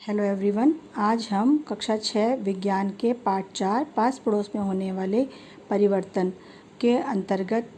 Hello everyone, आज हम कक्षा 6 विज्ञान के पाठ 4 पास पड़ोस में होने वाले परिवर्तन के अंतर्गत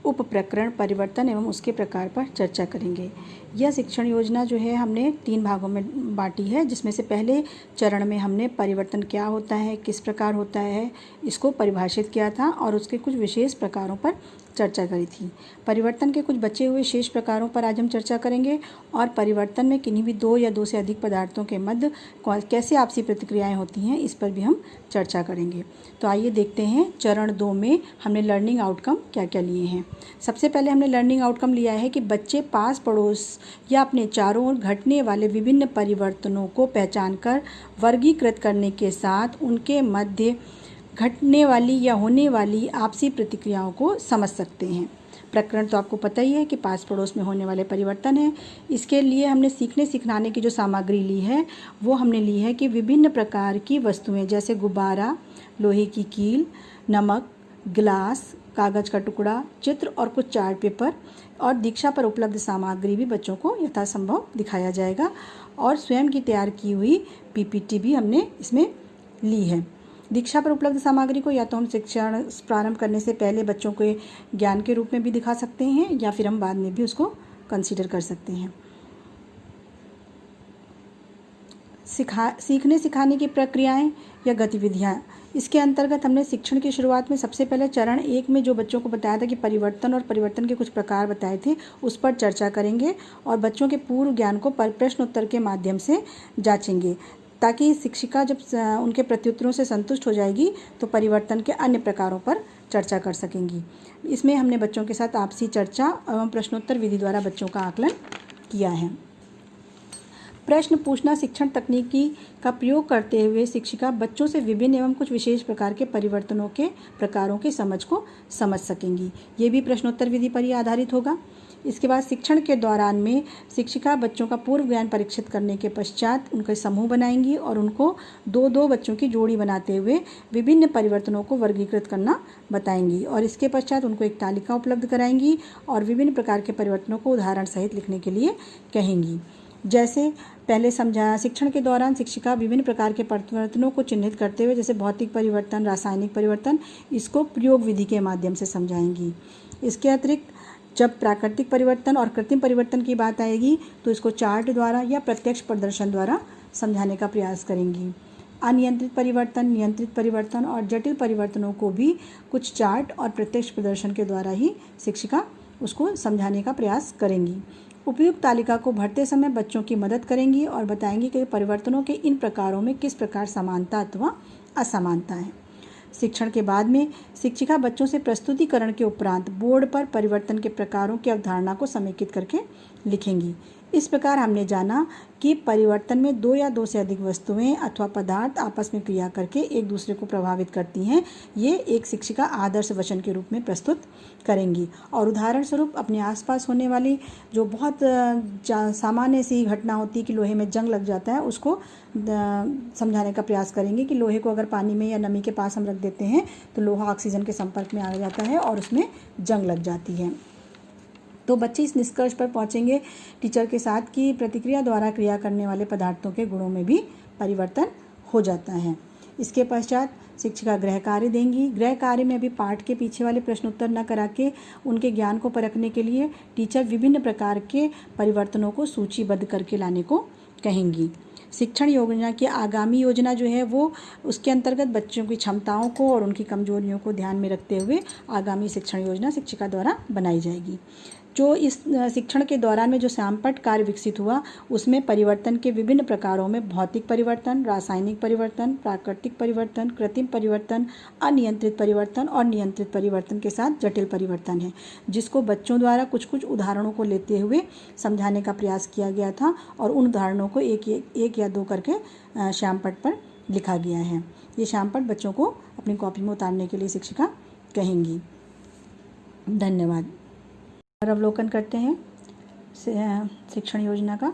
उप प्रकरण परिवर्तन एवं उसके प्रकार पर चर्चा करेंगे। यह शिक्षण योजना जो है हमने 3 भागों में बांटी है, जिसमें से पहले चरण में हमने परिवर्तन क्या होता है, किस प्रकार होता है, इसको परिभाषित किया था और उसके कुछ विशेष प्रकारों पर चर्चा करी थी। परिवर्तन के कुछ बचे हुए शेष प्रकारों पर आज हम चर्चा करेंगे और परिवर्तन में किन्हीं भी 2 या 2 से अधिक पदार्थों के मध्य कैसे आपसी प्रतिक्रियाएं होती हैं, इस पर भी हम चर्चा करेंगे। तो आइए देखते हैं चरण 2 में हमने लर्निंग आउटकम क्या क्या लिए हैं। सबसे पहले हमने लर्निंग आउटकम लिया है कि बच्चे पास पड़ोस या अपने चारों ओर घटने वाले विभिन्न परिवर्तनों को पहचान कर वर्गीकृत करने के साथ उनके मध्य घटने वाली या होने वाली आपसी प्रतिक्रियाओं को समझ सकते हैं। प्रकरण तो आपको पता ही है कि पास पड़ोस में होने वाले परिवर्तन है। इसके लिए हमने सीखने सिखाने की जो सामग्री ली है वो हमने ली है कि विभिन्न प्रकार की वस्तुएं जैसे गुब्बारा, लोहे की कील, नमक, गिलास, कागज़ का टुकड़ा, चित्र और कुछ चार्ट पेपर और दीक्षा पर उपलब्ध सामग्री भी बच्चों को यथासंभव दिखाया जाएगा और स्वयं की तैयार की हुई पीपीटी भी हमने इसमें ली है। दीक्षा पर उपलब्ध सामग्री को या तो हम शिक्षण प्रारंभ करने से पहले बच्चों के ज्ञान के रूप में भी दिखा सकते हैं या फिर हम बाद में भी उसको कंसीडर कर सकते हैं। सीखने सिखाने की प्रक्रियाएं या गतिविधियां, इसके अंतर्गत हमने शिक्षण की शुरुआत में सबसे पहले चरण 1 में जो बच्चों को बताया था कि परिवर्तन और परिवर्तन के कुछ प्रकार बताए थे, उस पर चर्चा करेंगे और बच्चों के पूर्व ज्ञान को प्रश्न उत्तर के माध्यम से जांचेंगे, ताकि शिक्षिका जब उनके प्रत्युत्तरों से संतुष्ट हो जाएगी तो परिवर्तन के अन्य प्रकारों पर चर्चा कर सकेंगी। इसमें हमने बच्चों के साथ आपसी चर्चा एवं प्रश्नोत्तर विधि द्वारा बच्चों का आकलन किया है। प्रश्न पूछना शिक्षण तकनीकी का प्रयोग करते हुए शिक्षिका बच्चों से विभिन्न एवं कुछ विशेष प्रकार के परिवर्तनों के प्रकारों की समझ को समझ सकेंगी। ये भी प्रश्नोत्तर विधि पर ही आधारित होगा। इसके बाद शिक्षण के दौरान में शिक्षिका बच्चों का पूर्व ज्ञान परीक्षित करने के पश्चात उनके समूह बनाएंगी और उनको 2-2 बच्चों की जोड़ी बनाते हुए विभिन्न परिवर्तनों को वर्गीकृत करना बताएंगी और इसके पश्चात उनको एक तालिका उपलब्ध कराएंगी और विभिन्न प्रकार के परिवर्तनों को उदाहरण सहित लिखने के लिए कहेंगी। जैसे पहले समझाया, शिक्षण के दौरान शिक्षिका विभिन्न प्रकार के परिवर्तनों को चिन्हित करते हुए जैसे भौतिक परिवर्तन, रासायनिक परिवर्तन, इसको प्रयोग विधि के माध्यम से समझाएंगी। इसके अतिरिक्त जब प्राकृतिक परिवर्तन और कृत्रिम परिवर्तन की बात आएगी तो इसको चार्ट द्वारा या प्रत्यक्ष प्रदर्शन द्वारा समझाने का प्रयास करेंगी। अनियंत्रित परिवर्तन, नियंत्रित परिवर्तन और जटिल परिवर्तनों को भी कुछ चार्ट और प्रत्यक्ष प्रदर्शन के द्वारा ही शिक्षिका उसको समझाने का प्रयास करेंगी। उपयुक्त तालिका को भरते समय बच्चों की मदद करेंगी और बताएंगी कि परिवर्तनों के इन प्रकारों में किस प्रकार समानता अथवा असमानता है। शिक्षण के बाद में शिक्षिका बच्चों से प्रस्तुतिकरण के उपरांत बोर्ड पर परिवर्तन के प्रकारों की अवधारणा को समेकित करके लिखेंगी। इस प्रकार हमने जाना कि परिवर्तन में 2 या 2 से अधिक वस्तुएं अथवा पदार्थ आपस में क्रिया करके एक दूसरे को प्रभावित करती हैं। ये एक शिक्षिका आदर्श वचन के रूप में प्रस्तुत करेंगी और उदाहरण स्वरूप अपने आसपास होने वाली जो बहुत सामान्य सी घटना होती है कि लोहे में जंग लग जाता है, उसको समझाने का प्रयास करेंगे कि लोहे को अगर पानी में या नमी के पास हम रख देते हैं तो लोहा ऑक्सीजन के संपर्क में आ जाता है और उसमें जंग लग जाती है। तो बच्चे इस निष्कर्ष पर पहुंचेंगे टीचर के साथ कि प्रतिक्रिया द्वारा क्रिया करने वाले पदार्थों के गुणों में भी परिवर्तन हो जाता है। इसके पश्चात शिक्षिका गृह कार्य देंगी। गृह कार्य में अभी पाठ के पीछे वाले प्रश्नोत्तर न करा के उनके ज्ञान को परखने के लिए टीचर विभिन्न प्रकार के परिवर्तनों को सूचीबद्ध करके लाने को कहेंगी। शिक्षण योजना की आगामी योजना जो है वो उसके अंतर्गत बच्चों की क्षमताओं को और उनकी कमजोरियों को ध्यान में रखते हुए आगामी शिक्षण योजना शिक्षिका द्वारा बनाई जाएगी। जो इस शिक्षण के दौरान में जो श्यामपट्ट कार्य विकसित हुआ उसमें परिवर्तन के विभिन्न प्रकारों में भौतिक परिवर्तन, रासायनिक परिवर्तन, प्राकृतिक परिवर्तन, कृत्रिम परिवर्तन, अनियंत्रित परिवर्तन और नियंत्रित परिवर्तन के साथ जटिल परिवर्तन है, जिसको बच्चों द्वारा कुछ उदाहरणों को लेते हुए समझाने का प्रयास किया गया था और उन उदाहरणों को एक या 2 करके श्यामपट्ट पर लिखा गया है। ये श्यामपट्ट बच्चों को अपनी कॉपी में उतारने के लिए शिक्षिका कहेंगी। धन्यवाद। और अवलोकन करते हैं शिक्षण योजना का।